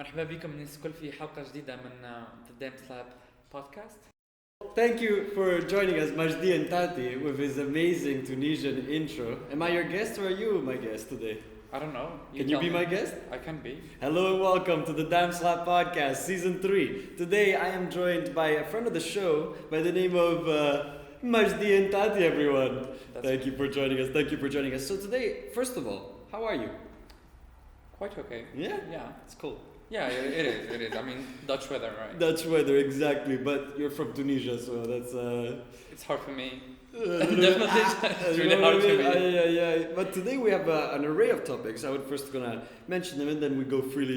مرحبا بكم الناس الكل في حلقة جديدة من TheDammSlap podcast. Thank you for joining us, Majdi Hentati, with his amazing Tunisian intro. Am I your guest or are you my guest today? I don't know. Can you tell be me. my guest? I can be. Hello and welcome to the TheDammSlap podcast, season 3. Today I am joined by a friend of the show by the name of Majdi Hentati, everyone. Thank you for joining us. Thank you for joining us. So today, first of all, how are you? Quite okay. Yeah? Yeah. It's cool. Yeah, it is. I mean, Dutch weather, right? Dutch weather, exactly. But you're from Tunisia, so that's... It's hard for me. Definitely. It's really hard for me. Yeah. But today we have an array of topics. I would first gonna mention them and then we go freely.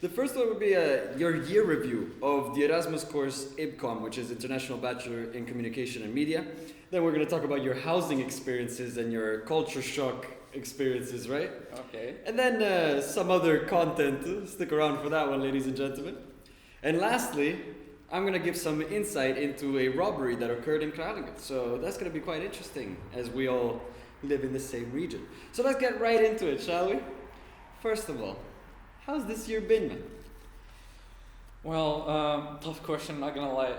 The first one would be your year review of the Erasmus course IBCoM, which is International Bachelor in Communication and Media. Then we're gonna talk about your housing experiences and your culture shock experiences, right? Okay. And then some other content. Stick around for that one, ladies and gentlemen. And lastly, I'm going to give some insight into a robbery that occurred in Kralingen. So that's going to be quite interesting as we all live in the same region. So let's get right into it, shall we? First of all, how's this year been, man? Well, tough question, not gonna lie.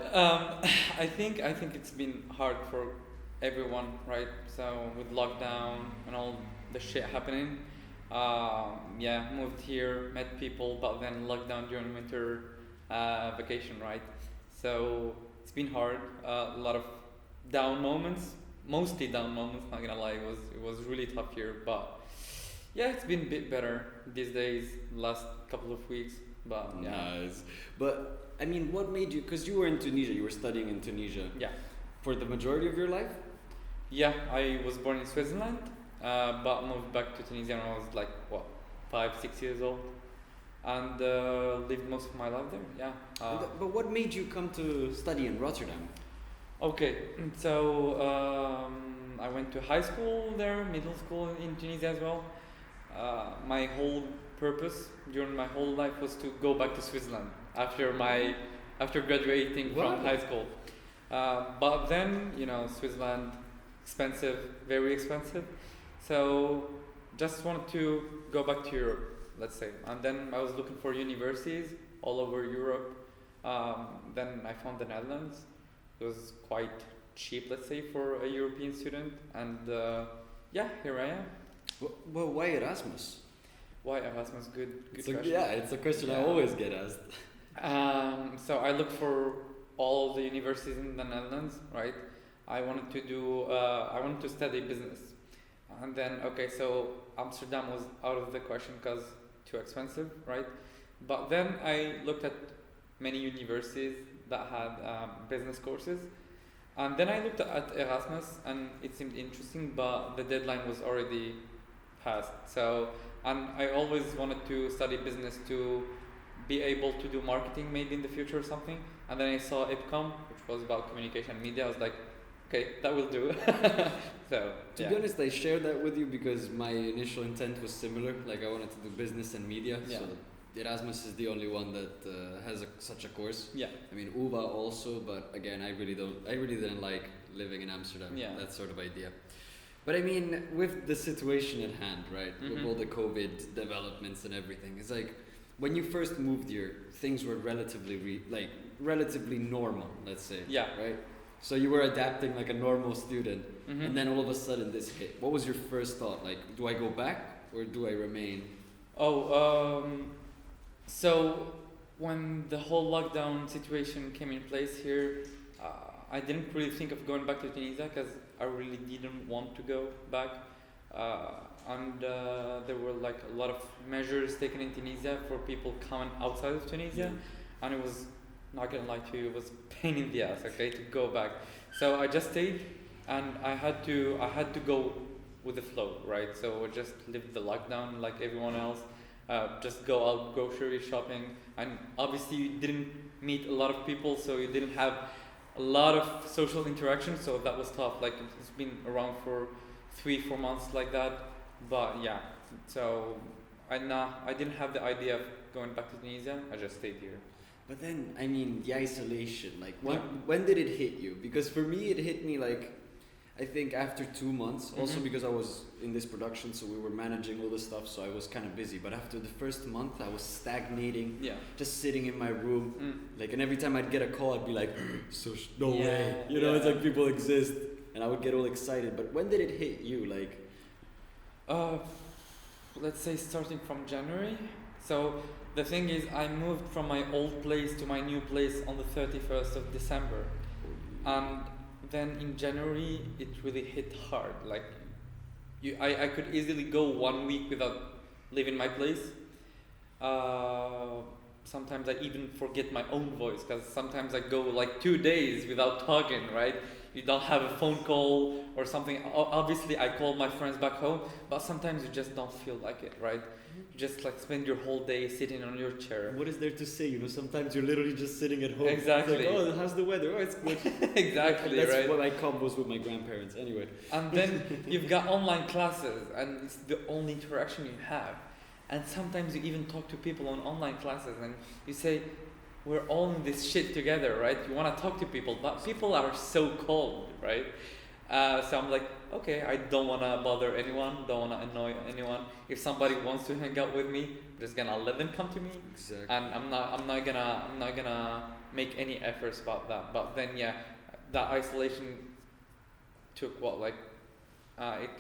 I think it's been hard for everyone, right? So with lockdown and all the shit happening, moved here, met people, but then lockdown during winter vacation, right? So it's been hard. A lot of down moments, mostly down moments. Not gonna lie, it was really tough year, but yeah, it's been a bit better these days. Last couple of weeks, but yeah. Nice. But I mean, what made you? Because you were in Tunisia, you were studying in Tunisia. Yeah. For the majority of your life. Yeah, I was born in Switzerland, but moved back to Tunisia when I was like 5-6 years old, and lived most of my life there. Yeah. But what made you come to study in Rotterdam? Okay, so I went to high school there, middle school in Tunisia as well. My whole purpose during my whole life was to go back to Switzerland after graduating from high school. But then Switzerland, expensive, very expensive. So just wanted to go back to Europe, let's say. And then I was looking for universities all over Europe. Then I found the Netherlands. It was quite cheap, let's say, for a European student. And here I am. Well, why Erasmus? Why Erasmus? Good question. It's a question I always get asked. So I looked for all the universities in the Netherlands, right? I wanted to study business, and then so Amsterdam was out of the question because too expensive, right? But then I looked at many universities that had business courses, and then I looked at Erasmus, and it seemed interesting, but the deadline was already passed. And I always wanted to study business to be able to do marketing maybe in the future or something. And then I saw IBCoM, which was about communication and media. I was like, okay, that will do. To be honest, I shared that with you because my initial intent was similar. Like I wanted to do business and media. Yeah. So Erasmus is the only one that has such a course. Yeah. I mean, UVA also, but again, I really didn't like living in Amsterdam. Yeah. That sort of idea. But I mean, with the situation at hand, right? Mm-hmm. With all the COVID developments and everything, it's like when you first moved here, things were relatively normal, let's say. Yeah. Right? So you were adapting like a normal student, mm-hmm. and then all of a sudden this hit. What was your first thought? Like, do I go back or do I remain? So when the whole lockdown situation came in place here, I didn't really think of going back to Tunisia because I really didn't want to go back. And there were like a lot of measures taken in Tunisia for people coming outside of Tunisia, and it was, not gonna lie to you, it was a pain in the ass, to go back. So I just stayed, and I had to go with the flow, right? So I just lived the lockdown like everyone else. Just go out grocery shopping, and obviously you didn't meet a lot of people, so you didn't have a lot of social interaction. So that was tough. Like it's been around for 3-4 months like that. But yeah, so I didn't have the idea of going back to Tunisia. I just stayed here. But then, I mean, the isolation, like when did it hit you? Because for me, it hit me like I think after 2 months, also because I was in this production, so we were managing all the stuff, so I was kind of busy. But after the first month, I was stagnating, just sitting in my room, like, and every time I'd get a call, I'd be like, no way, you know, it's like people exist, and I would get all excited. But when did it hit you, like? Let's say starting from January. So the thing is, I moved from my old place to my new place on the 31st of December, and then in January it really hit hard. Like, I could easily go 1 week without leaving my place. Sometimes I even forget my own voice, because sometimes I go like 2 days without talking, right? You don't have a phone call or something. Obviously I call my friends back home, but sometimes you just don't feel like it, right? You just like spend your whole day sitting on your chair. What is there to say? You know, sometimes you're literally just sitting at home. Exactly. It's like, oh, how's the weather? Oh, it's good. Exactly. That's right. what my comp was with my grandparents. Anyway. And then you've got online classes, and it's the only interaction you have. And sometimes you even talk to people on online classes, and you say, we're all in this shit together, right? You want to talk to people, but people are so cold, right? So I'm like, okay, I don't want to bother anyone, don't want to annoy anyone. If somebody wants to hang out with me, I'm just gonna let them come to me. Exactly. And I'm not gonna make any efforts about that. But then that isolation took it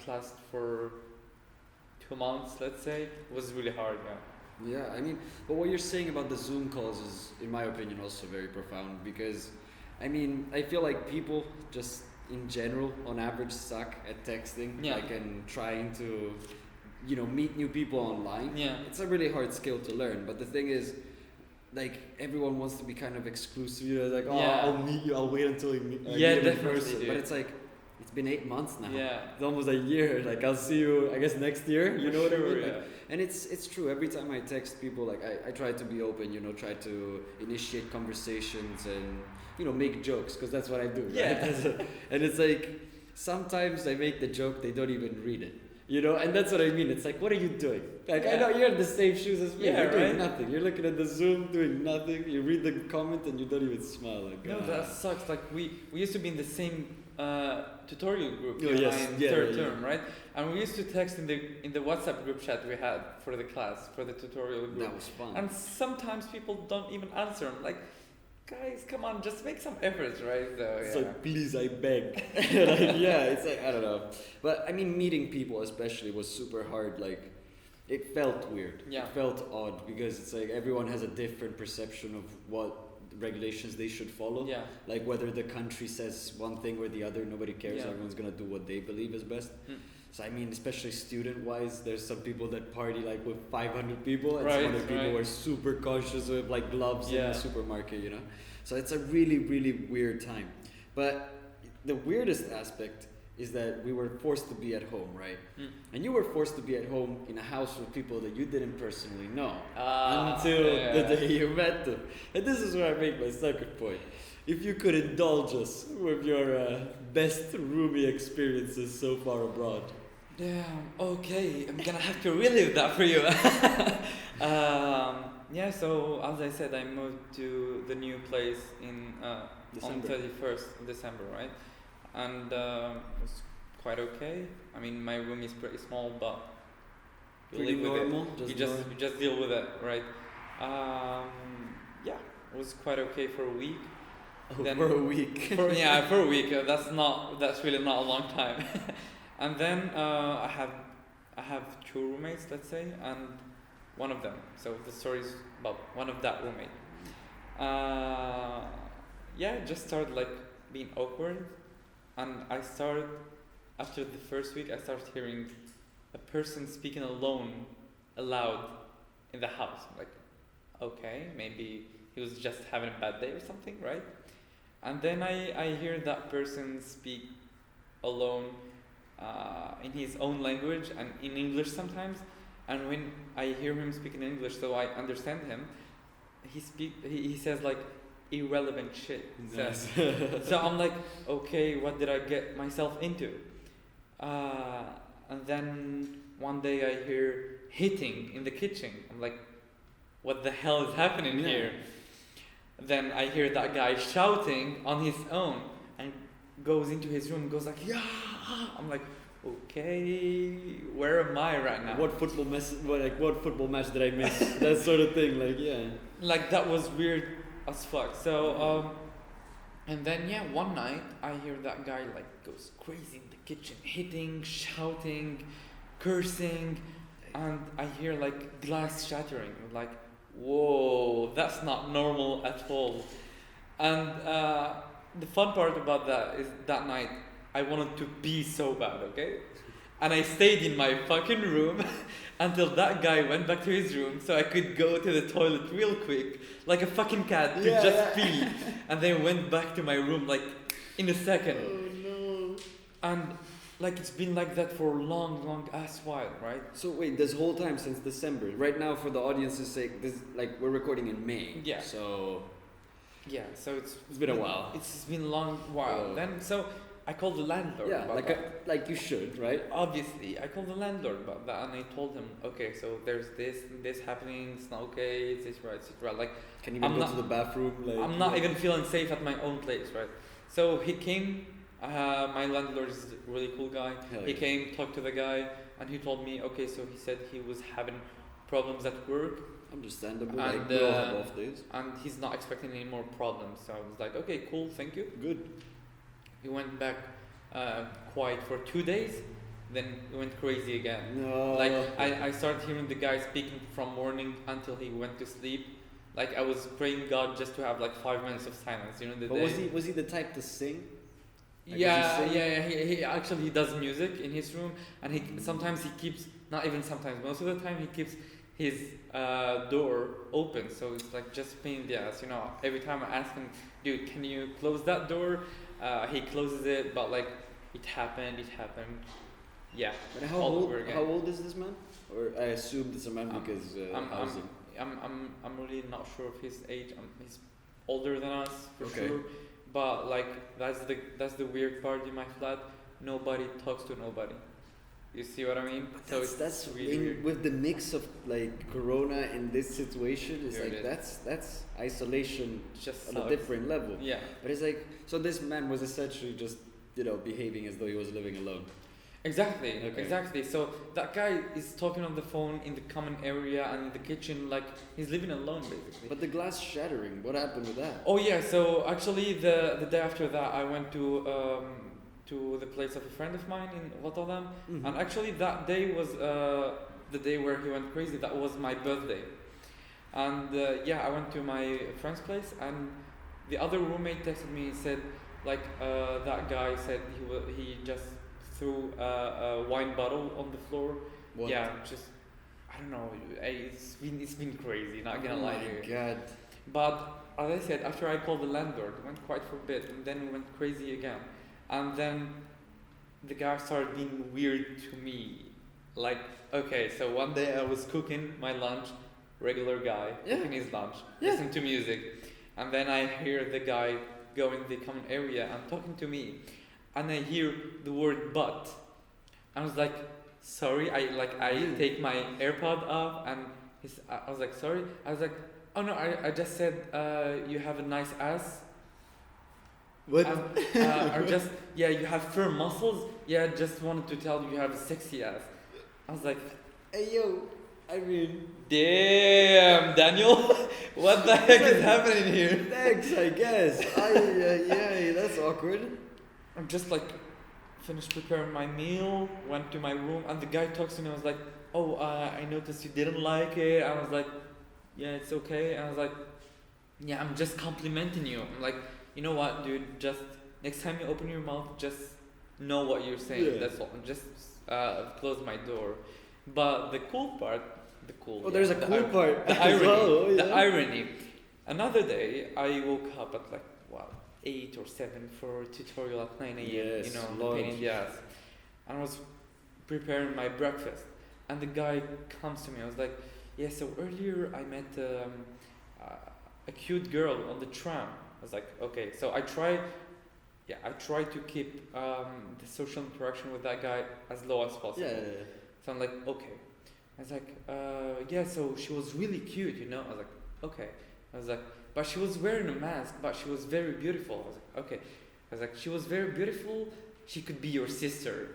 lasted for 2 months, let's say. It was really hard, Yeah, I mean, but what you're saying about the Zoom calls is, in my opinion, also very profound, because, I mean, I feel like people just in general, on average, suck at texting, and trying to, you know, meet new people online. Yeah. It's a really hard skill to learn, but the thing is, like, everyone wants to be kind of exclusive, you know, like, I'll meet you, I'll wait until you meet me in person. Dude. But it's like, it's been 8 months now. Yeah. It's almost a year. Like, I'll see you, I guess, next year. You know what I mean? Yeah. And it's true. Every time I text people, like, I try to be open, you know, try to initiate conversations and, you know, make jokes, because that's what I do. Yeah. Right? And it's like, sometimes I make the joke, they don't even read it. You know, and that's what I mean. It's like, what are you doing? Like, I know you're in the same shoes as me. You're doing nothing. You're looking at the Zoom, doing nothing. You read the comment and you don't even smile. Like, no, that sucks. Like, we used to be in the same tutorial group in third term, right? And we used to text in the WhatsApp group chat we had for the class, for the tutorial group. That was fun. And sometimes people don't even answer. I'm like, guys, come on, just make some efforts, right? So, it's like, please, I beg. Like, it's like, I don't know. But I mean, meeting people especially was super hard. Like, it felt weird. Yeah. It felt odd, because it's like everyone has a different perception of what regulations they should follow. Yeah. Like, whether the country says one thing or the other, nobody cares. Yeah. Everyone's gonna do what they believe is best. So I mean, especially student-wise, there's some people that party like with 500 people, and some other people are super cautious with like gloves in the supermarket, you know. So it's a really, really weird time. But the weirdest aspect is that we were forced to be at home, right? And you were forced to be at home in a house with people that you didn't personally know until the day you met them. And this is where I make my second point. If you could indulge us with your best roomie experiences so far abroad. Damn, okay, I'm gonna have to relive that for you. So as I said, I moved to the new place on 31st of December, right? And it was quite okay. I mean, my room is pretty small, but you live with it. You just deal with it, right? It was quite okay for a week. For a week. For a week. That's really not a long time. And then I have 2 roommates, let's say, and one of them. So the story is about one of that roommate. It just started like being awkward, and after the first week, I started hearing a person speaking aloud in the house. I'm like, okay, maybe he was just having a bad day or something, right? And then I hear that person speak alone in his own language and in English sometimes. And when I hear him speak in English, so I understand him, he says like irrelevant shit. Nice. So I'm like, okay, what did I get myself into? And then one day I hear hitting in the kitchen. I'm like, what the hell is happening here? Then I hear that guy shouting on his own, and goes into his room, goes like, yeah. I'm like, okay, where am I right now? What football match did I miss? That sort of thing, like, yeah. Like, that was weird as fuck. So, and then, one night, I hear that guy, like, goes crazy in the kitchen, hitting, shouting, cursing, and I hear, like, glass shattering. Like, whoa, that's not normal at all. And the fun part about that is that night, I wanted to pee so bad, okay? And I stayed in my fucking room until that guy went back to his room so I could go to the toilet real quick, like a fucking cat, to just pee. And then went back to my room, like, in a second. Oh no. And, like, it's been like that for a long ass while, right? So wait, this whole time since December. Right now, for the audience's sake, this, like, we're recording in May. Yeah. So... Yeah, so it's been a while. It's been a long while. Then, so... I called the landlord about that. Like you should, right? Obviously, I called the landlord about that, and I told him, okay, so there's this happening, it's not okay, etc. Like, can you even go to the bathroom? Like, I'm not even feeling safe at my own place, right? So he came. My landlord is a really cool guy. He came, talked to the guy, and he told me, okay, so he said he was having problems at work. Understandable. And, like, we all have off days. And he's not expecting any more problems. So I was like, okay, cool, thank you. Good. He went back quiet for 2 days, then he went crazy again. No. Like, I started hearing the guy speaking from morning until he went to sleep. Like, I was praying God just to have like 5 minutes of silence, you know, the day. But was he the type to sing? Like, yeah. He actually does music in his room, and sometimes he keeps, not even sometimes, most of the time he keeps his door open, so it's like just pain in the ass, you know. Every time I ask him, dude, can you close that door? He closes it, but like it happened. Yeah. But how old is this man? Or I assume it's a man because housing. I'm really not sure of his age. He's older than us for sure. But like that's the weird part in my flat. Nobody talks to nobody. You see what I mean? But that's really weird. With the mix of like Corona in this situation, it's like that's isolation just on a different level. Yeah. But it's like, so this man was essentially just, you know, behaving as though he was living alone. Exactly. So that guy is talking on the phone in the common area and in the kitchen, like he's living alone basically. But the glass shattering, what happened with that? Oh yeah, so actually the day after that I went to the place of a friend of mine in Rotterdam, and actually that day was the day where he went crazy. That was my birthday, and I went to my friend's place, and the other roommate texted me and said, like, that guy said he just threw a wine bottle on the floor. What? Yeah, just I don't know. It's been crazy. Not gonna lie to you. Oh my god. But as I said, after I called the landlord, it went quiet for a bit, and then it went crazy again. And then the guy started being weird to me. Like, okay, so one day I was cooking my lunch, regular guy, cooking his lunch, listening to music. And then I hear the guy go in the common area and talking to me. And I hear the word but. I was like, sorry, I take my AirPod off, and I was like, sorry. I was like, oh no, I just said you have a nice ass. What? Or just, you have firm muscles. Yeah, just wanted to tell you have a sexy ass. I was like, hey yo, I mean, damn, Daniel, what the heck is happening here? Thanks, I guess. Yeah, that's awkward. I'm just like, finished preparing my meal, went to my room, and the guy talks to me. I was like, oh, I noticed you didn't like it. I was like, yeah, it's okay. And I was like, yeah, I'm just complimenting you. I'm like, you know what, dude, just next time you open your mouth, just know what you're saying. Yeah. That's all. Just close my door. But the cool part, there's a cool part. The irony. The irony. Another day, I woke up at like 8 or 7 for a tutorial at 9 a.m. Yes, you know, pain in the ass. And I was preparing my breakfast, and the guy comes to me. I was like, yeah, so earlier I met a cute girl on the tram. I was like, okay, so I try to keep the social interaction with that guy as low as possible. Yeah. So I'm like, okay. I was like, so she was really cute, you know? I was like, okay. I was like, but she was wearing a mask, but she was very beautiful. I was like, okay. Because like she was very beautiful. She could be your sister.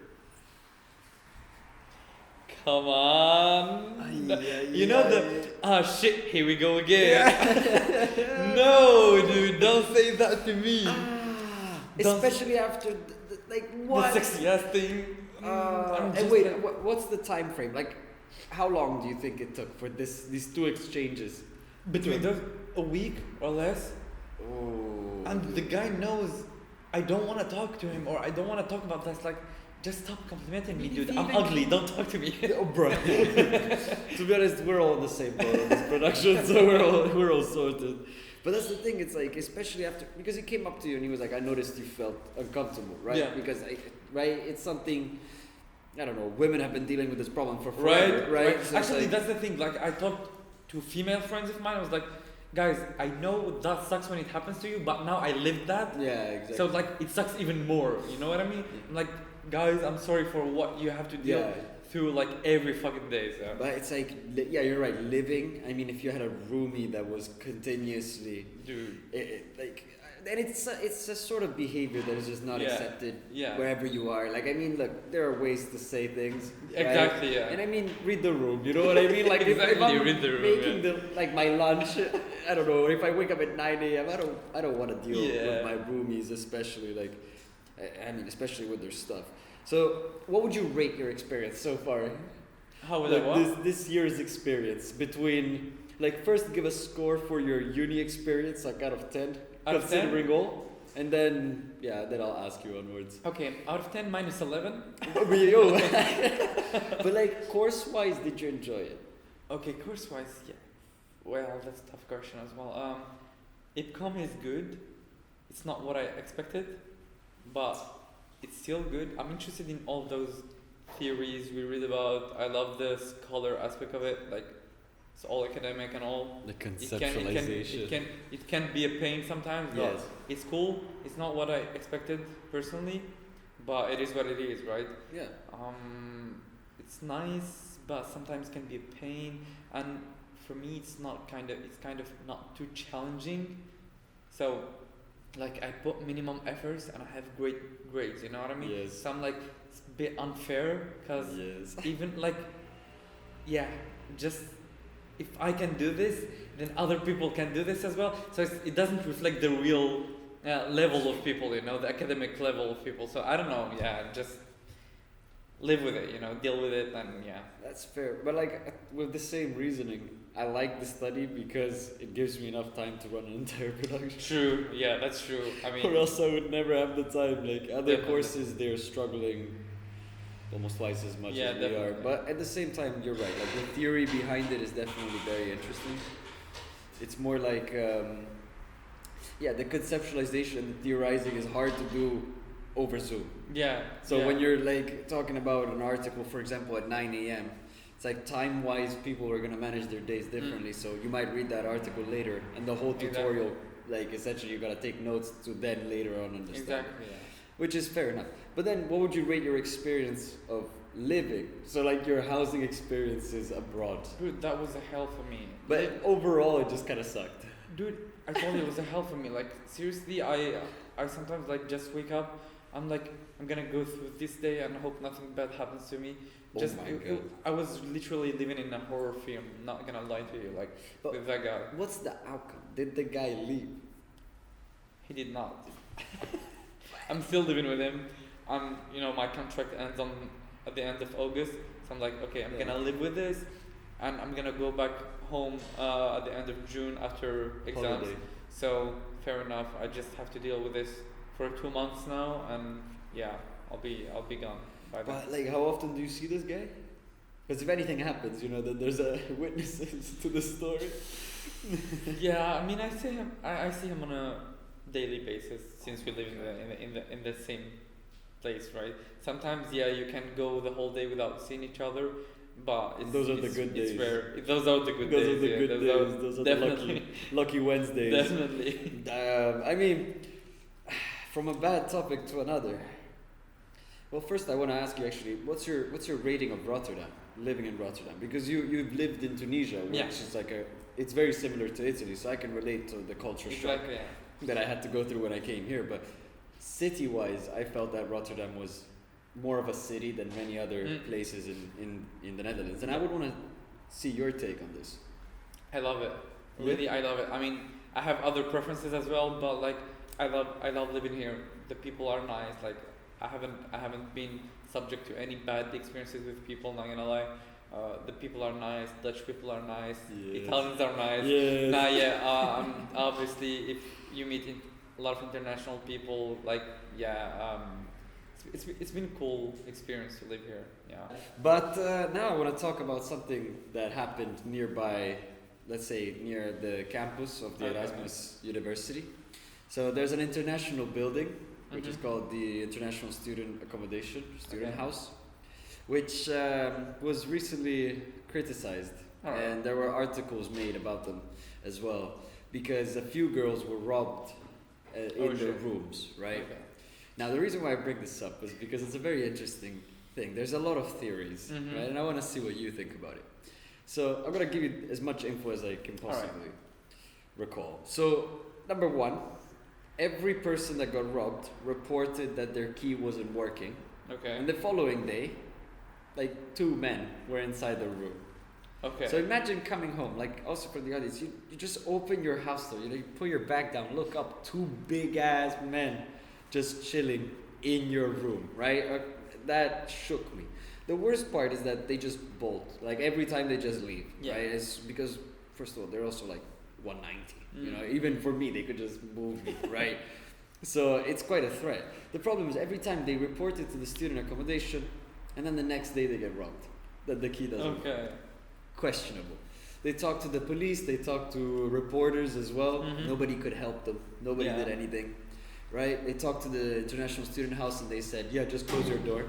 Come on. You know the shit, here we go again. No, dude, don't say that to me. Especially after like what? The sexy ass thing. And wait, what's the time frame? Like, how long do you think it took for these two exchanges? Between those, a week or less. Oh. And the guy knows I don't want to talk to him, or I don't want to talk about this. Like, just stop complimenting me, dude. I'm ugly. Don't talk to me. Oh, bro. To be honest, we're all in the same boat in this production, so we're all sorted. But that's the thing. It's like, especially after, because he came up to you and he was like, "I noticed you felt uncomfortable, right? Yeah. Because it's something. I don't know. Women have been dealing with this problem for forever, right? So actually, like, that's the thing. Like, I talked to female friends of mine. I was like, guys, I know that sucks when it happens to you, but now I lived that. Yeah, exactly. So like, it sucks even more. You know what I mean? I'm like, guys, I'm sorry for what you have to deal through like every fucking day. So. But it's like, yeah, you're right. Living. I mean, if you had a roomie that was continuously, dude, and it's a sort of behavior that is just not accepted wherever you are. Like, I mean, look, there are ways to say things. Exactly. Right? Yeah. And I mean, read the room. You know what I mean? Like, exactly, if I'm read the room, making like my lunch, I don't know. If I wake up at 9 a.m., I don't want to deal with my roomies, especially like, I mean, especially with their stuff. So, what would you rate your experience so far? How would I what? This year's experience between, like, first give a score for your uni experience, like out of 10, considering all, and then I'll ask you onwards. Okay, out of 10, minus 11. But like, course-wise, did you enjoy it? Okay, course-wise, yeah. Well, that's a tough question as well. IBCoM is good. It's not what I expected, but it's still good. I'm interested in all those theories we read about. I love the scholar aspect of it. Like, it's all academic and all. The conceptualization. It can be a pain sometimes. But it's cool. It's not what I expected personally, but it is what it is, right? Yeah. It's nice, but sometimes can be a pain. And for me, it's kind of not too challenging. So, like, I put minimum efforts and I have great grades, you know what I mean? Yes. So I'm like, it's a bit unfair, because even like, just if I can do this, then other people can do this as well. So it doesn't reflect the real level of people, you know, the academic level of people. So I don't know, just live with it, you know, deal with it, and That's fair. But like, with the same reasoning, I like the study because it gives me enough time to run an entire production. True, that's true. I mean, or else I would never have the time. Like, other courses, they're struggling almost twice as much as we are. But at the same time, you're right. Like, the theory behind it is definitely very interesting. It's more like, the conceptualization and the theorizing is hard to do over Zoom. So when you're like talking about an article, for example, at 9 a.m., it's like time-wise, people are gonna manage their days differently. So you might read that article later, and the whole tutorial, like, essentially, you gotta take notes to then later on understand. Exactly. Which is fair enough. But then, what would you rate your experience of living? So, like, your housing experiences abroad. Dude, that was a hell for me. But overall, it just kind of sucked. Dude, I told you it was a hell for me. Like, seriously, I sometimes like just wake up. I'm like, I'm gonna go through this day and hope nothing bad happens to me. I was literally living in a horror film. Not gonna lie to you, like, with that guy. What's the outcome? Did the guy leave? He did not. I'm still living with him. My contract ends at the end of August. So I'm like, okay, I'm gonna live with this, and I'm gonna go back home at the end of June after exams. Holiday. So fair enough. I just have to deal with this for 2 months now, and I'll be gone by then. But like, how often do you see this guy? Because if anything happens, you know that there's witnesses to the story. I mean, I see him. I see him on a daily basis since we live in the same place, right? Sometimes you can go the whole day without seeing each other, but those are the good days. It's rare. Those are the good days. Those are the good days. Those are definitely the lucky Wednesdays. Definitely. I mean, from a bad topic to another. Well, first I want to ask you actually, what's your rating of Rotterdam, living in Rotterdam? Because you've lived in Tunisia, which is like it's very similar to Italy, so I can relate to the culture shock that I had to go through when I came here. But city-wise, I felt that Rotterdam was more of a city than many other places in the Netherlands. And I would want to see your take on this. I love it. Really, I love it. I mean, I have other preferences as well, but like, I love living here. The people are nice. Like, I haven't been subject to any bad experiences with people. Not gonna lie. The people are nice. Dutch people are nice. Yes. Italians are nice. Yes. Obviously, if you meet a lot of international people, like, it's been a cool experience to live here. Yeah. But now I want to talk about something that happened nearby. Let's say near the campus of the Erasmus University. So there's an international building, which is called the International Student Accommodation, Student House, which was recently criticized. And there were articles made about them as well, because a few girls were robbed in their rooms, right? Okay. Now the reason why I bring this up is because it's a very interesting thing. There's a lot of theories, right? And I want to see what you think about it. So I'm going to give you as much info as I can possibly recall. So number one, every person that got robbed reported that their key wasn't working. Okay. And the following day, like 2 men were inside the room. Okay. So imagine coming home, like also for the audience, you just open your house door, you put your bag down, look up, 2 big ass men just chilling in your room, right? That shook me. The worst part is that they just bolt. Like every time they just leave, right? It's because first of all, they're also like 190. You know, even for me, they could just move me, right? So it's quite a threat. The problem is every time they report it to the student accommodation, and then the next day they get robbed. That the key doesn't work. Questionable. They talk to the police. They talk to reporters as well. Nobody could help them. Nobody did anything, right? They talked to the International Student House and they said, just close your door.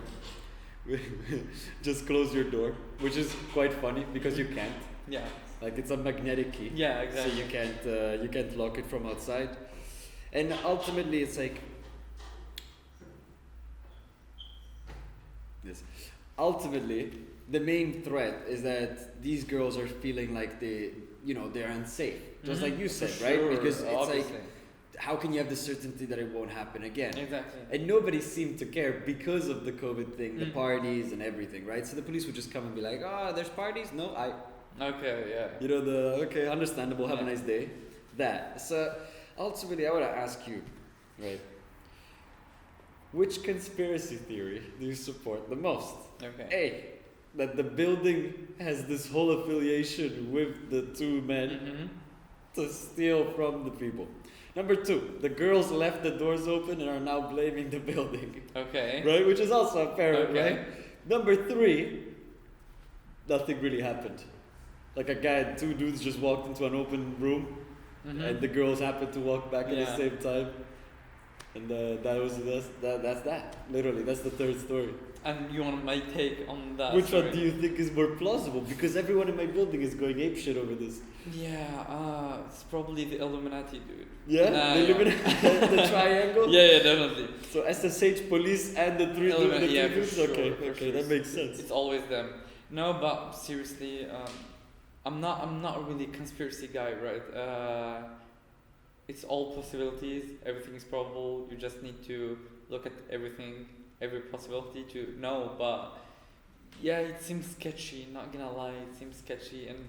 Just close your door, which is quite funny because you can't. Yeah. Like it's a magnetic key. Yeah, exactly. So you can't lock it from outside. And ultimately it's like this. Ultimately, the main threat is that these girls are feeling like they're unsafe. Just like you said, right? Because it's like, how can you have the certainty that it won't happen again? Exactly. And nobody seemed to care because of the COVID thing, the parties and everything, right? So the police would just come and be like, there's parties? No, Okay, yeah. Understandable, have a nice day. That. So ultimately, I want to ask you, right? Which conspiracy theory do you support the most? Okay. A, that the building has this whole affiliation with the 2 men to steal from the people. Number 2, the girls left the doors open and are now blaming the building. Okay. Right? Which is also apparent, right? Number 3, nothing really happened. Like a guy, 2 dudes just walked into an open room and the girls happened to walk back at the same time. And that's that. Literally, that's the 3rd story. And you want my take on that? Which one do you think is more plausible? Because everyone in my building is going apeshit over this. Yeah, it's probably the Illuminati, dude. Yeah? The Illuminati? The triangle? Yeah, definitely. So SSH, police, and the 3 dudes? Sure, okay, that makes sense. It's always them. No, but seriously, I'm not really a conspiracy guy, right? It's all possibilities. Everything is probable. You just need to look at everything, every possibility to know. But yeah, it seems sketchy. Not gonna lie, it seems sketchy. And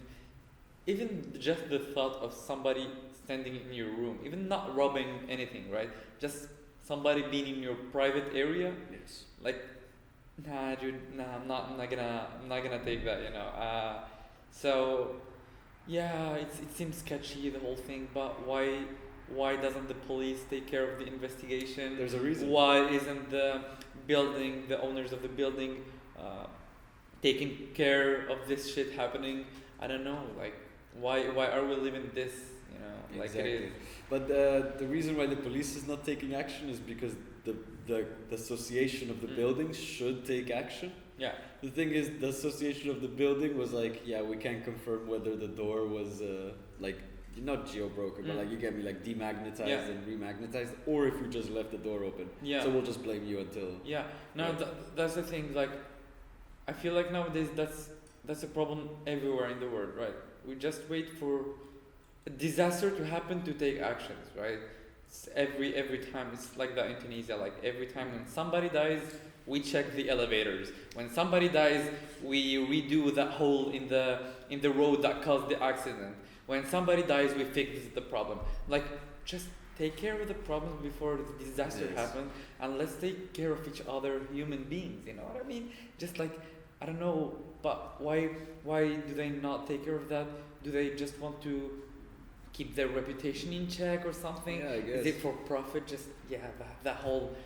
even just the thought of somebody standing in your room, even not robbing anything, right? Just somebody being in your private area. Yes. Like, nah, dude. Nah, I'm not gonna take that. So yeah, it seems sketchy, the whole thing. But why doesn't the police take care of the investigation? There's a reason. Why isn't the owners of the building, taking care of this shit happening? I don't know. Like, why are we living this? Like it is. But the reason why the police is not taking action is because the association of the buildings should take action. Yeah. The thing is, the association of the building was like, we can't confirm whether the door was not geobroken, but like you get me, like demagnetized and remagnetized, or if you just left the door open. Yeah. So we'll just blame you until. Yeah. No, that's the thing. Like, I feel like nowadays that's a problem everywhere in the world, right? We just wait for a disaster to happen to take actions, right? every time it's like that in Tunisia. Like every time when somebody dies, we check the elevators. When somebody dies, we redo that hole in the road that caused the accident. When somebody dies, we fix the problem. Like, just take care of the problem before the disaster happens, and let's take care of each other, human beings. You know what I mean? Just like, I don't know, but why do they not take care of that? Do they just want to keep their reputation in check or something? Yeah, I guess. Is it for profit? Just that whole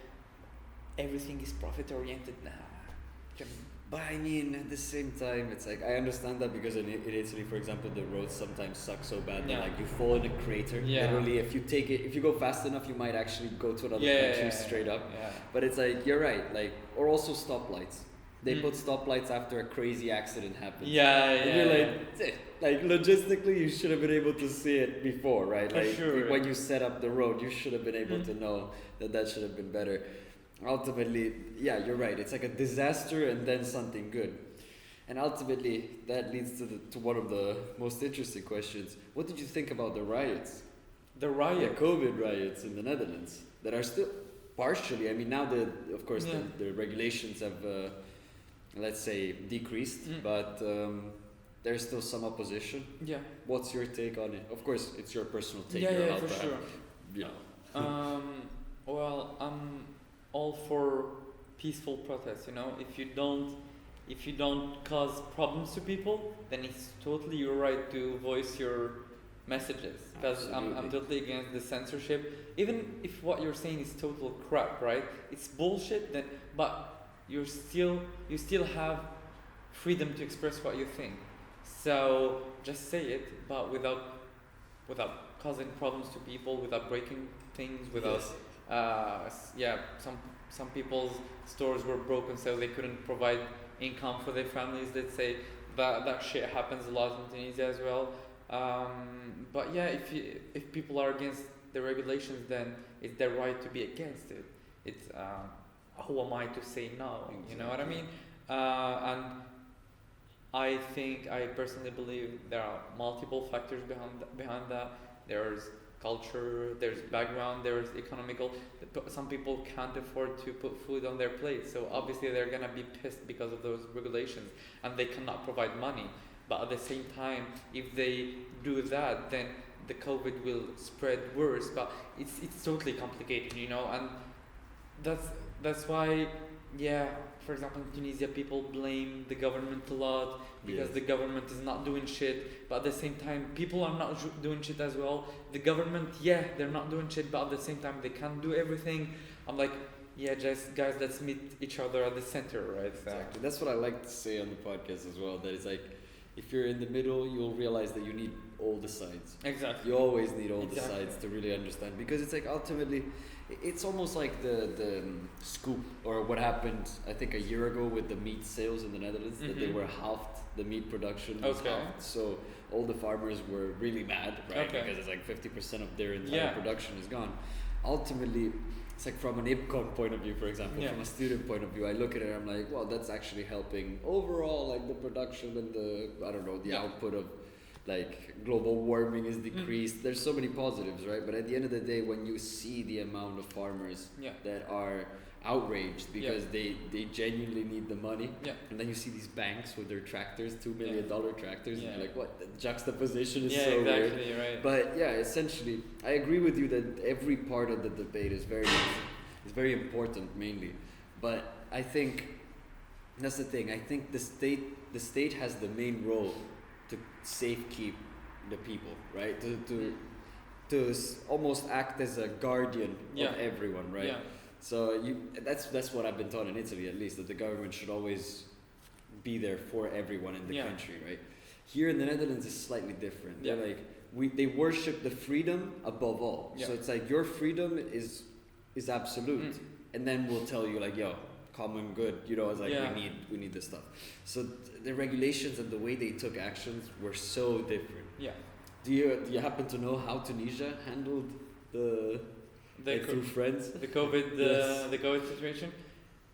everything is profit oriented now. But I mean, at the same time, it's like I understand that because in Italy, for example, the roads sometimes suck so bad that like you fall in a crater. Literally, if you go fast enough, you might actually go to another country straight up. Yeah. But it's like you're right, like, or also stoplights. They put stoplights after a crazy accident happens. And you're like logistically, you should have been able to see it before, right? Like when you set up the road, you should have been able to know that should have been better. Ultimately, yeah, you're right. It's like a disaster and then something good. And ultimately, that leads to one of the most interesting questions. What did you think about the riots? The COVID riots in the Netherlands that are still partially, I mean, now of course the regulations have, let's say, decreased, but there's still some opposition. Yeah. What's your take on it? Of course, it's your personal take. Yeah, for sure. Well, I'm all for peaceful protests. You know, if you don't cause problems to people, then it's totally your right to voice your messages. Because I'm totally against the censorship. Even if what you're saying is total crap, right? It's bullshit. But you still have freedom to express what you think. So just say it, but without causing problems to people, without breaking things, without some people's stores were broken, so they couldn't provide income for their families. Let's say that shit happens a lot in Tunisia as well. But yeah, if people are against the regulations, then it's their right to be against it. It's who am I to say no? Exactly. You know what I mean? And I personally believe there are multiple factors behind that. There's culture, there's background, there's economical. Some people can't afford to put food on their plate, so obviously they're gonna be pissed because of those regulations, and they cannot provide money. But at the same time, if they do that, then the COVID will spread worse. But it's totally complicated, you know, and that's why, for example, in Tunisia, people blame the government a lot because the government is not doing shit. But at the same time, people are not doing shit as well. The government, they're not doing shit, but at the same time, they can't do everything. I'm like, just guys, let's meet each other at the center, right? Exactly. That's what I like to say on the podcast as well. That it's like, if you're in the middle, you'll realize that you need all the sides. Exactly. You always need all the sides to really understand, because it's like ultimately, it's almost like the scoop, or what happened I think a year ago with the meat sales in the Netherlands, that they were halved, the meat production was halved, so all the farmers were really mad, right? Because it's like 50% of their entire production is gone. Ultimately, it's like from an IBCoM point of view, for example, from a student point of view, I look at it and I'm like, well, that's actually helping overall, like the production and the output of like global warming is decreased. There's so many positives, right? But at the end of the day, when you see the amount of farmers that are outraged because they genuinely need the money, and then you see these banks with their tractors, $2 million tractors, and you're like, what? The juxtaposition is so weird. Right. But essentially, I agree with you that every part of the debate is very important, mainly. But I think that's the thing. I think the state has the main role to safekeep the people, right? To almost act as a guardian of everyone, right? Yeah. So that's what I've been taught in Italy, at least, that the government should always be there for everyone in the country, right? Here in the Netherlands, it's slightly different. They're like, they worship the freedom above all. So it's like your freedom is absolute, and then we'll tell you like, yo, common good, you know, it's like we need this stuff. So the regulations and the way they took actions were so different. Do you happen to know how Tunisia handled through friends the COVID the COVID situation?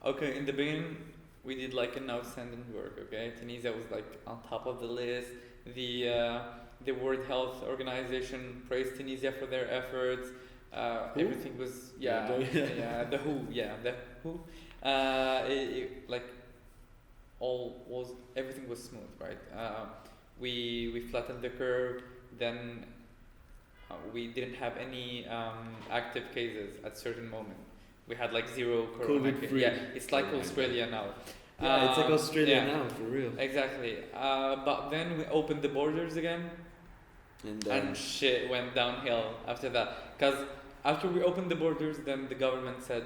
Okay, in the beginning we did like an outstanding work. Okay, Tunisia was like on top of the list. The World Health Organization praised Tunisia for their efforts. Everything was the WHO. Like everything was smooth, right? We flattened the curve. Then we didn't have any active cases at certain moment. We had like 0 corona cases. Yeah, it's like Australia now. Yeah, it's like Australia now, for real. Exactly. But then we opened the borders again, and shit went downhill after that. Because after we opened the borders, then the government said,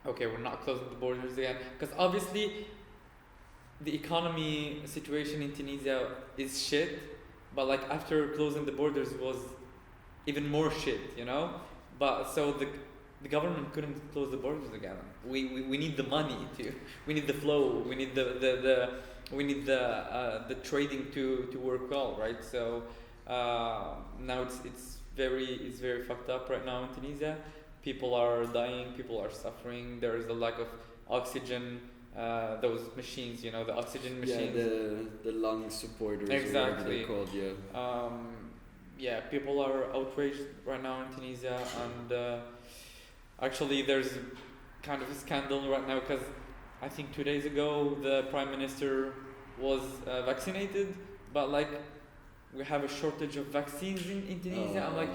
okay, we're not closing the borders again. Because obviously, the economy situation in Tunisia is shit. But like after closing the borders was even more shit, you know? But so the government couldn't close the borders again. We need the money we need the flow, we need the trading to work well, right? So now it's very fucked up right now in Tunisia. People are dying, people are suffering. There is a lack of oxygen. Those machines, you know, the oxygen machines. Yeah, the lung supporters. Exactly. They're called, yeah. People are outraged right now in Tunisia, and actually there's kind of a scandal right now because I think 2 days ago the Prime Minister was vaccinated, but like we have a shortage of vaccines in Tunisia. I'm like,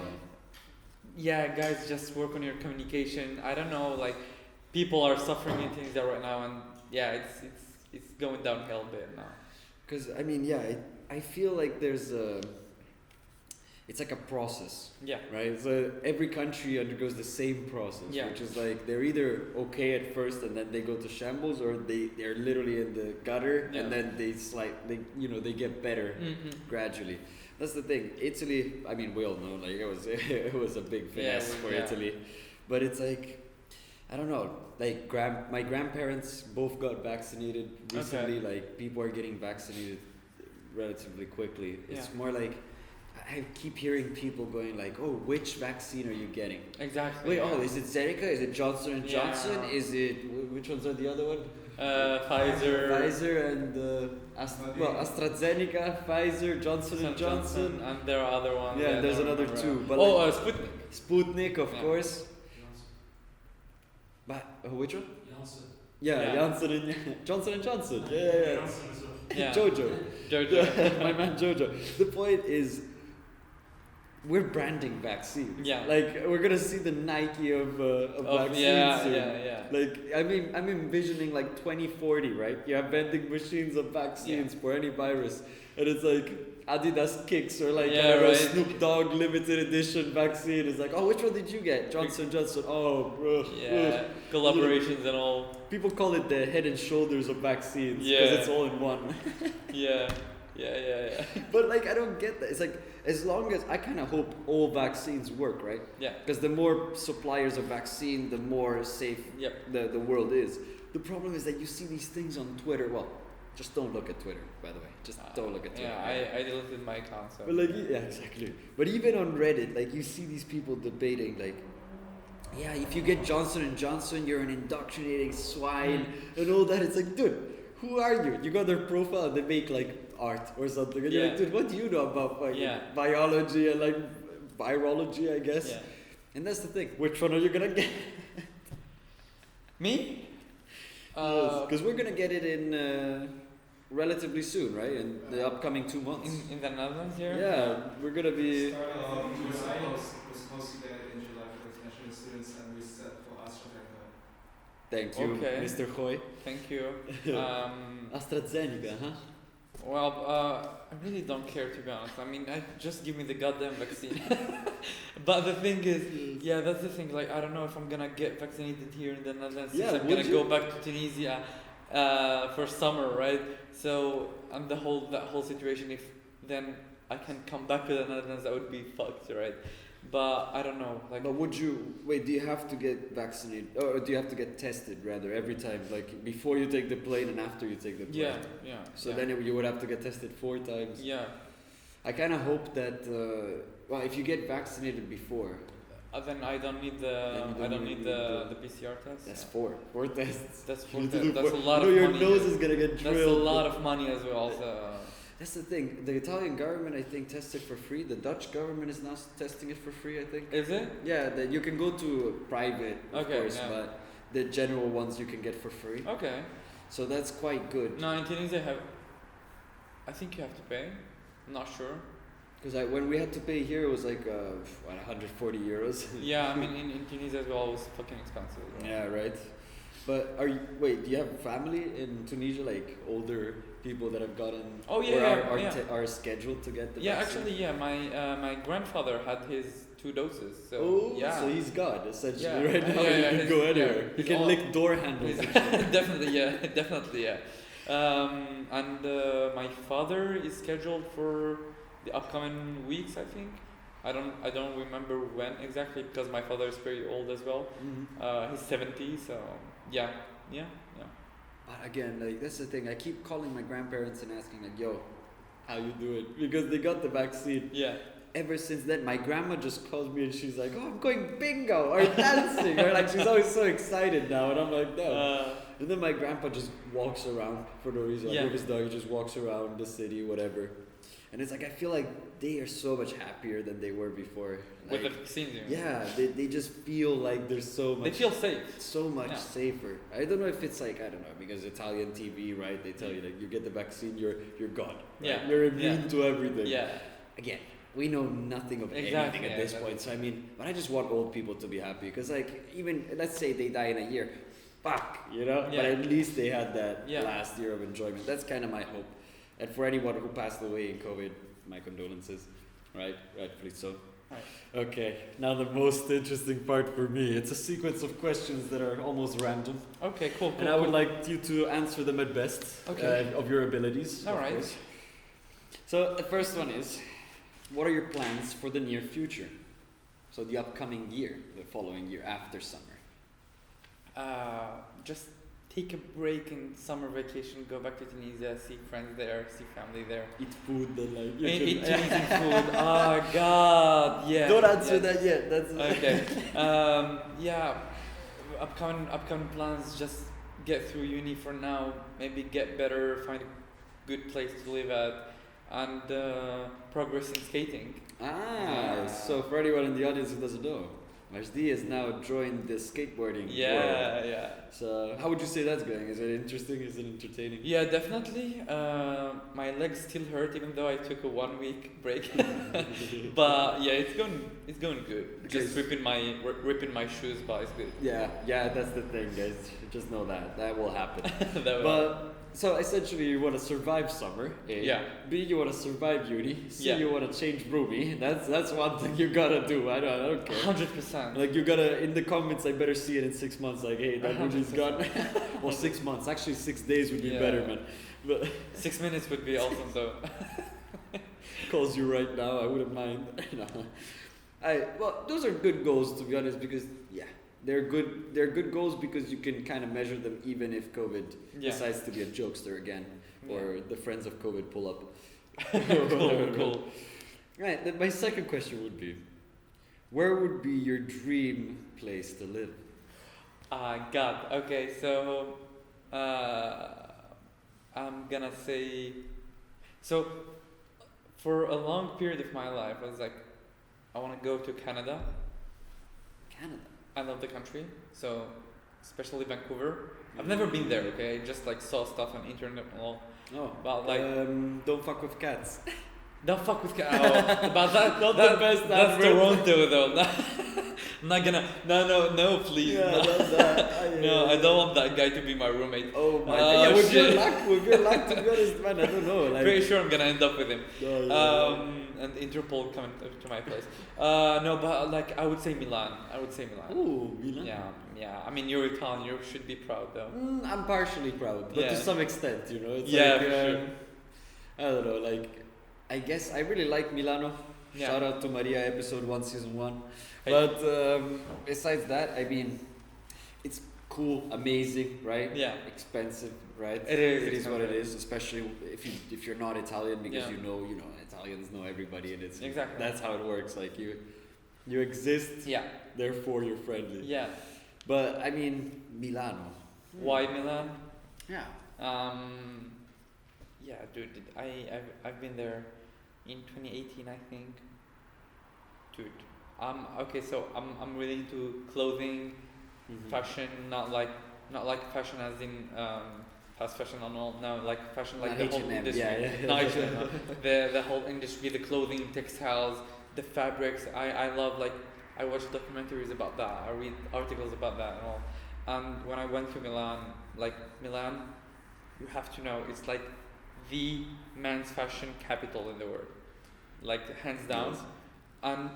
yeah, guys, just work on your communication. I don't know, like people are suffering in Tunisia right now, and yeah, it's going downhill a bit now. Because I mean, I feel like there's it's like a process. Yeah. Right. So every country undergoes the same process, which is like they're either okay at first and then they go to shambles, or they're literally in the gutter and then they get better gradually. That's the thing. Italy, I mean, we all know, like it was a big finesse for Italy, but it's like, I don't know, like my grandparents both got vaccinated recently. Okay. Like people are getting vaccinated relatively quickly. It's more like I keep hearing people going like, "Oh, which vaccine are you getting?" Exactly. Wait, is it Seneca? Is it Johnson and Johnson? Is it which ones are the other one? Pfizer and AstraZeneca, Pfizer, Johnson and Johnson, and there are other ones. Yeah, there's another two. But Sputnik. Sputnik, of course. But which one? Janssen. Yeah, Janssen and Johnson and Johnson. Yeah. Jojo. My man Jojo. The point is, we're branding vaccines. Yeah. Like we're gonna see the Nike of vaccines soon. Yeah. Like I'm envisioning like 2040, right? You have vending machines of vaccines for any virus, and it's like Adidas Kicks or like Snoop Dogg limited edition vaccine. It's like, oh, which one did you get? Johnson. Oh, bro. Yeah. Collaborations and all. People call it the Head and Shoulders of vaccines because it's all in one. Yeah. But like I don't get that. It's like, as long as I kind of hope all vaccines work, right? Yeah. Because the more suppliers of vaccine, the more safe the world is. The problem is that you see these things on Twitter. Well, just don't look at Twitter, by the way. Just don't look at Twitter. Yeah, I deleted my account. So. But like, exactly. But even on Reddit, like you see these people debating, like, yeah, if you get Johnson and Johnson, you're an indoctrinating swine and all that. It's like, dude, who are you? You got their profile and they make like art or something. And you're like, dude, what do you know about biology and like virology, I guess? Yeah. And that's the thing. Which one are you gonna get? Me? Because we're gonna get it in relatively soon, right? In the upcoming 2 months. In the Netherlands here? Yeah, we're gonna be. We're supposed to get it in July for international students, and we set for AstraZeneca. Thank you, Mr. Hoy. Thank you. AstraZeneca, huh? Well, I really don't care, to be honest. I mean, just give me the goddamn vaccine. But the thing is, that's the thing. Like, I don't know if I'm gonna get vaccinated here in the Netherlands. Since I'm gonna go back to Tunisia for summer, right? So, and that whole situation. If then I can come back to the Netherlands, that would be fucked, right? But I don't know. Like, but do you have to get vaccinated, or do you have to get tested rather every time, like before you take the plane and after you take the plane? Yeah. So then you would have to get tested 4 times. Yeah. I kind of hope that if you get vaccinated before, then I don't need the PCR test. That's 4 tests. That's 4 tests. That's a lot of money. Your nose is gonna get drilled. That's a lot of money as well. So. That's the thing. The Italian government, I think, tests it for free. The Dutch government is now testing it for free, I think. Is it? Yeah, that you can go to private, of course, but the general ones you can get for free. Okay. So that's quite good. No, in Tunisia, I think you have to pay. I'm not sure. Because when we had to pay here, it was like 140 euros. Yeah, I mean, in Tunisia as well, it was fucking expensive. Yeah, right. But do you have family in Tunisia, like older people that have gotten are scheduled to get the vaccine? My grandfather had his 2 doses. So so he's God essentially right now. He can go anywhere. He can lick door handles. Definitely. And my father is scheduled for the upcoming weeks, I think. I don't remember when exactly because my father is very old as well. Mm-hmm. He's 70, so yeah. But again, like that's the thing. I keep calling my grandparents and asking like, "Yo, how you doing?" Because they got the vaccine. Yeah. Ever since then, my grandma just calls me and she's like, "Oh, I'm going bingo or dancing," or like she's always so excited now, and I'm like, "No." And then my grandpa just walks around for no reason. Like with his dog, he just walks around the city, whatever. And it's like I feel like they are so much happier than they were before. With the vaccines, yeah, they just feel like there's so much. They feel safe. So much safer. I don't know if it's like because Italian TV, right? They tell you like you get the vaccine, you're gone. Right? Yeah. You're immune to everything. Yeah. Again, we know nothing of anything at this point. So I mean, but I just want old people to be happy because like even let's say they die in a year, fuck, But at least they had that last year of enjoyment. That's kind of my hope. And for anyone who passed away in COVID, my condolences, right? Rightfully so. Right. Okay, now the most interesting part for me. It's a sequence of questions that are almost random. Okay, cool. And I would like you to answer them at best of your abilities. All right. Course. So the first one is, what are your plans for the near future? So the upcoming year, the following year, after summer. Just take a break in summer vacation, go back to Tunisia, see friends there, see family there. Eat food, then like... Eat Tunisian food, oh god, yeah. Don't answer that yet, that's... Okay, upcoming plans, just get through uni for now, maybe get better, find a good place to live at, and progress in skating. So for anyone in the audience who doesn't know, Majdi has now joined the skateboarding world. Yeah. So how would you say that's going? Is it interesting? Is it entertaining? Yeah, definitely. My legs still hurt even though I took a 1 week break. But yeah, it's going good. Just ripping my shoes, but it's good. Yeah, that's the thing, guys. Just know that will happen. So essentially, you want to survive summer. A. Yeah. B. You want to survive uni. C. Yeah. You want to change roomie. That's one thing you gotta do. I don't care. 100%. Like you gotta in the comments. I better see it in 6 months. Like, hey, that roomie's gone. Well, 6 months. Actually, 6 days would be better, man. But 6 minutes would be awesome, though. Calls you right now. I wouldn't mind. No. Well, those are good goals to be honest, because they're good. They're good goals because you can kind of measure them even if COVID decides to be a jokester again, or the friends of COVID pull up. Cool. Right. Then my second question would be, where would be your dream place to live? God. Okay, so I'm gonna say. So, for a long period of my life, I was like, I want to go to Canada. Canada. I love the country, so especially Vancouver. I've never been there, okay? I just like saw stuff on internet and all. Oh, but like don't fuck with cats. Don't fuck with cats. Oh, but that not the best. That's Toronto though. I'm not gonna. No, please. Yeah, no. No, I don't want that guy to be my roommate. Oh my god. Yeah, with your luck, to be honest, man, I don't know. Like, pretty sure I'm gonna end up with him. And Interpol coming to my place. No, but like I would say Milan. Ooh, Milan. Yeah. I mean, you're Italian. You should be proud, though. I'm partially proud, but to some extent, It's for sure. I don't know. Like, I guess I really like Milano. Yeah. Shout out to Maria, episode 1, season 1. Hey. But besides that, I mean, it's cool, amazing, right? Yeah. Expensive, right? It is. It is what it is, especially if you're not Italian, because you know Italians know everybody, and it's that's how it works. Like you exist. Yeah. Therefore, you're friendly. Yeah. But I mean, Milano. Why Milan? Yeah. Yeah, dude, I've been there in 2018, I think. Dude, okay, so I'm really into clothing, fashion, not like fashion as in fast fashion and all. No, like fashion, like not the H&M, whole industry. yeah. No, H&M, no. The whole industry, the clothing, textiles, the fabrics. I love, like, I watch documentaries about that. I read articles about that and all. And when I went to Milan, you have to know, it's like the men's fashion capital in the world, like hands down. Yes. And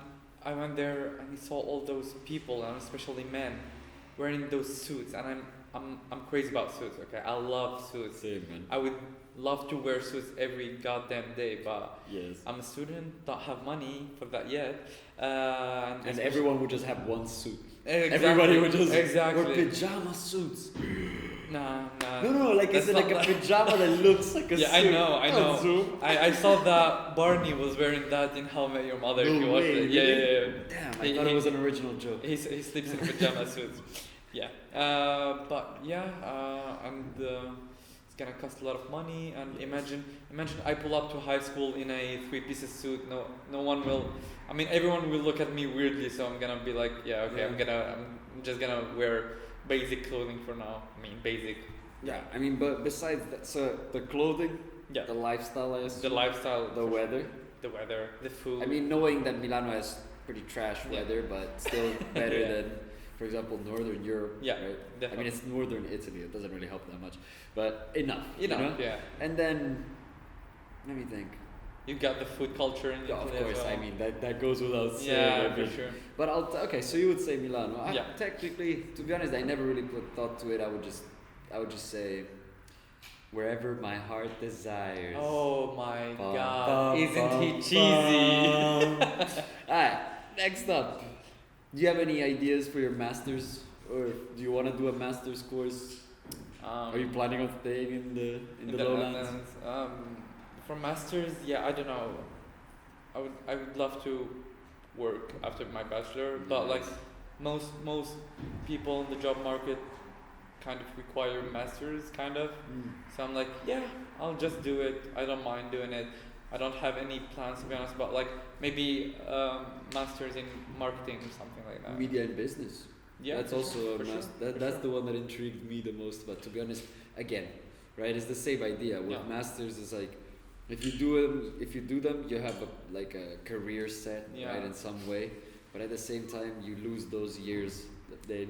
I went there and I saw all those people, and especially men, wearing those suits. And I'm crazy about suits. Okay, I love suits. Same, man. I would love to wear suits every goddamn day, but yes, I'm a student, don't have money for that yet. And everyone would just have one suit. Exactly, everybody would just exactly. wear pajama suits. Nah. No, like is it like a pajama that looks like a suit? Yeah, I know. I saw that Barney was wearing that in How I Met Your Mother. No if you watched way, it. Yeah. Damn, I thought it was an original joke. He sleeps in pajama suits. Yeah. But yeah, and it's gonna cost a lot of money. And imagine I pull up to high school in a 3-piece suit. No one will. I mean, everyone will look at me weirdly. So I'm gonna be like, yeah, okay, Yeah. I'm just gonna wear basic clothing for now. I mean, basic. Yeah, I mean, but besides that, so the clothing, the lifestyle, I assume, the weather, the food. I mean, knowing that Milano has pretty trash weather, but still better than, for example, Northern Europe. Yeah, right? definitely. I mean, it's Northern Italy. It doesn't really help that much, but enough. You know? Yeah. And then, let me think. You got the food culture in Italy. Of course, as well. I mean that goes without saying. Yeah, for sure. But okay, so you would say Milano. Yeah. Technically, to be honest, I never really put thought to it. I would just say wherever my heart desires. Oh my God! Isn't he cheesy? Alright, next up. Do you have any ideas for your masters, or do you want to do a master's course? Are you planning on staying in the lowlands? For masters, yeah, I don't know. I would love to work after my bachelor, but like most people in the job market kind of require masters, kind of. So I'm like, yeah, I'll just do it. I don't mind doing it. I don't have any plans, to be honest, but like maybe masters in marketing or something like that. Media and business. Yeah, that's also a that's sure. the one that intrigued me the most. But to be honest, again, right, it's the same idea. With masters, it's like if you do them, you have a career set, right, in some way. But at the same time, you lose those years, the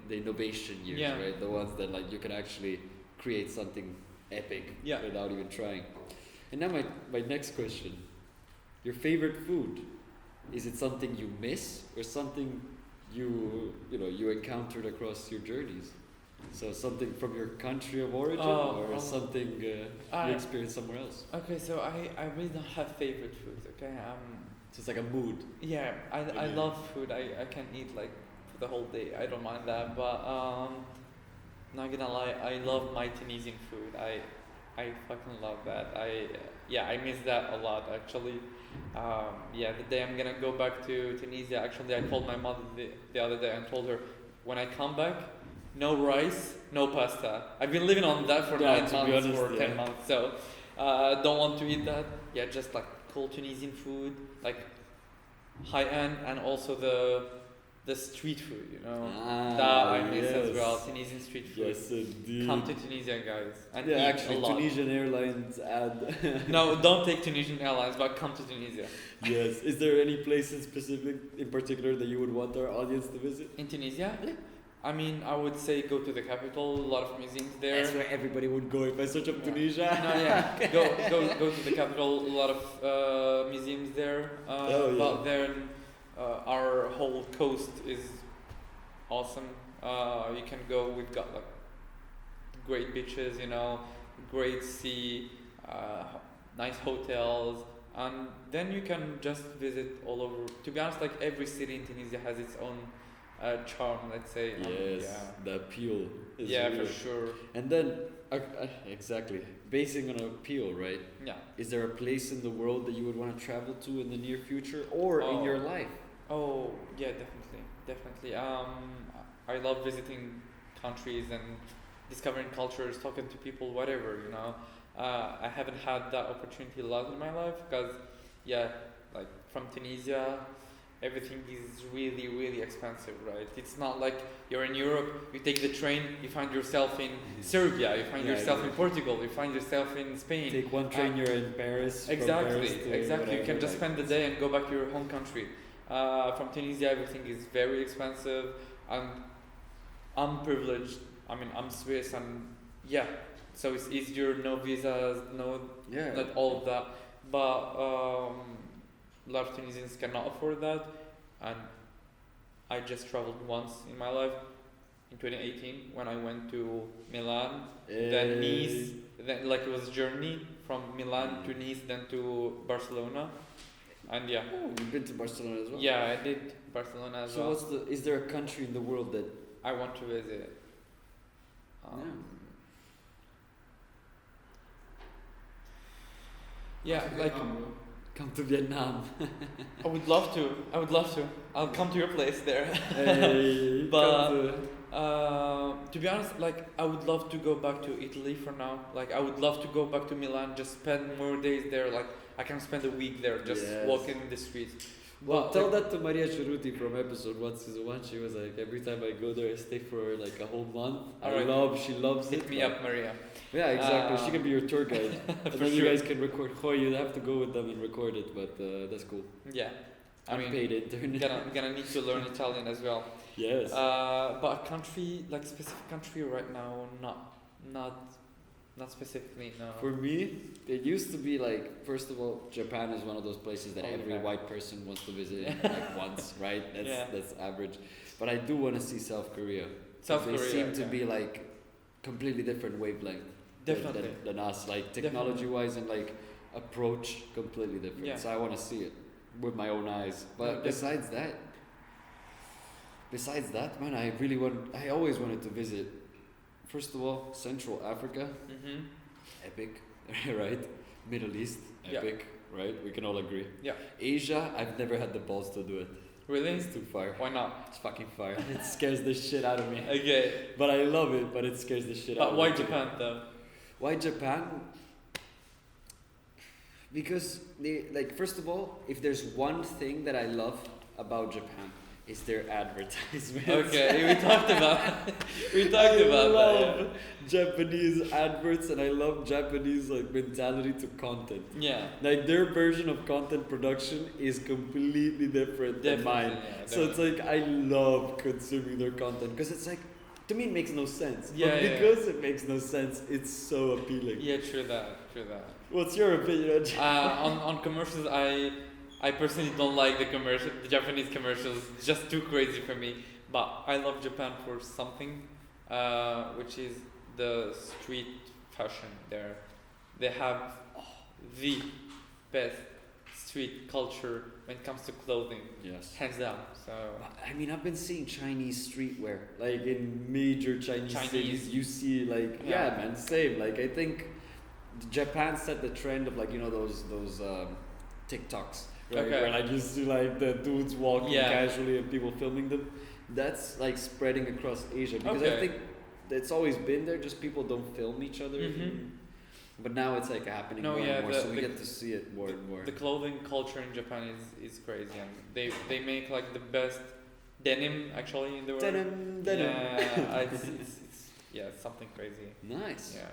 innovation years, right? The ones that like you can actually create something epic without even trying. And now my next question: your favorite food? Is it something you miss or something you encountered across your journeys? So something from your country of origin, or something you experienced somewhere else? Okay, so I really don't have favorite foods. Okay, so it's like a mood. Yeah, I love food. I can eat like for the whole day. I don't mind that. But not gonna lie, I love my Tunisian food. I fucking love that. I miss that a lot actually. The day I'm gonna go back to Tunisia, actually I called my mother the other day and told her, when I come back, no rice, no pasta. I've been living on that for 9 months or 10 months, so don't want to eat that. Yeah, just like cool Tunisian food, like high end, and also the street food, that I miss as well. Tunisian street food. Yes, indeed. Come to Tunisia, guys, and eat actually, a lot. Tunisian Airlines ad. No, don't take Tunisian Airlines, but come to Tunisia. Yes. Is there any place in particular that you would want our audience to visit? In Tunisia? Yeah. I mean, I would say go to the capital. A lot of museums there. That's where everybody would go if I search up Tunisia. No, yeah. Go to the capital. A lot of museums there. But then our whole coast is awesome. You can go. We've got like great beaches, great sea, nice hotels, and then you can just visit all over. To be honest, like every city in Tunisia has its own charm, let's say. The appeal is real. For sure. And then exactly, basing on appeal, right? Yeah. Is there a place in the world that you would want to travel to in the near future or in your life? Oh yeah, definitely. I love visiting countries and discovering cultures, talking to people, whatever, I haven't had that opportunity a lot in my life because, like from Tunisia, everything is really, really expensive, right? It's not like you're in Europe, you take the train, you find yourself in Serbia, you find yourself in Portugal, you find yourself in Spain. Take one train, you're in Paris. Exactly. Whatever, You can just spend the day and go back to your home country. From Tunisia, everything is very expensive. I'm privileged. I mean, I'm Swiss, so it's easier, no visas, not all of that. But a lot of Tunisians cannot afford that, and I just traveled once in my life, in 2018, when I went to Milan, then Nice, then like it was a journey from Milan to Nice, then to Barcelona, and you've been to Barcelona as well? Yeah, I did Barcelona as well. So is there a country in the world that I want to visit? Come to Vietnam. I would love to. I'll come to your place there. Hey, but to be honest, like I would love to go back to Italy for now. Like I would love to go back to Milan, just spend more days there. Like I can spend a week there, just walking in the streets. Well, tell that to Maria Cheruti from episode 1, season 1. She was like, every time I go there, I stay for like a whole month. She loves it. Hit me up, Maria. Yeah, exactly. She can be your tour guide. And then you guys can record. You'd have to go with them and record it, but that's cool. Yeah. Unpaid intern. Gonna need to learn Italian as well. Yes. But a country, like specific country right now, not specifically, no. For me, it used to be like, first of all, Japan is one of those places that every white person wants to visit like once, right? That's average. But I do want to see South Korea. They seem to be like completely different wavelength than us, like technology-wise and like approach completely different. Yeah. So I want to see it with my own eyes. But besides that, man, I always wanted to visit. First of all, Central Africa, epic, right? Middle East, epic, right? We can all agree. Yeah. Asia, I've never had the balls to do it. Really? It's too far. Why not? It's fucking far. It scares the shit out of me. Okay. But I love it, but it scares the shit out of me. But why Japan though? Why Japan? Because first of all, if there's one thing that I love about Japan, it's their advertisements. Okay, we talked about that. I love Japanese adverts, and I love Japanese mentality to content. Yeah. Like their version of content production is completely different than mine. Yeah, so it's like I love consuming their content because it's like, to me it makes no sense. Yeah, but because it makes no sense, it's so appealing. Yeah, true that. What's your opinion? On commercials, I personally don't like the Japanese commercials. It's just too crazy for me. But I love Japan for something, which is the street fashion there. They have the best street culture when it comes to clothing. Yes. Hands down. So I mean, I've been seeing Chinese streetwear, like in major Chinese cities. You see, same. Like I think Japan set the trend of those TikToks. Right? Okay. Where you see the dudes walking casually and people filming them. That's spreading across Asia because I think it's always been there. Just people don't film each other. Mm-hmm. But now it's happening more and more. So we get to see it more and more. The clothing culture in Japan is crazy, and they make the best denim actually in the world. Denim. Yeah, it's something crazy. Nice. Yeah.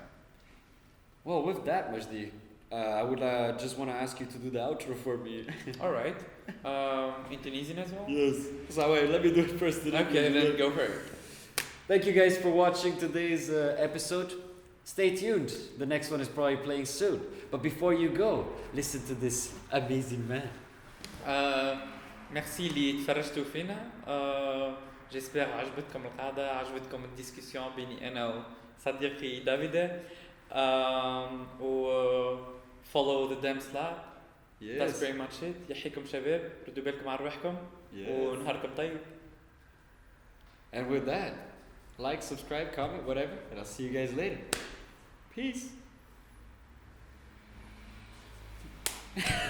Well, with that, Majdi, I would just want to ask you to do the outro for me. All right. In Tunisian as well? Yes. So wait, let me do it first. Okay, then go for it. Thank you guys for watching today's episode. Stay tuned. The next one is probably playing soon. But before you go, listen to this amazing man. Merci اللي تفرجتوا فينا. J'espère عجبتكم القعدة، عجبتكم الديسكسيون بيني أنا وصديقي دافيد. Follow TheDammSlap. Yes. That's pretty much it. يحييكم شباب، ردوا بالكم على روحكم ونهاركم طيب. And with that, like, subscribe, comment, whatever, and I'll see you guys later. Peace.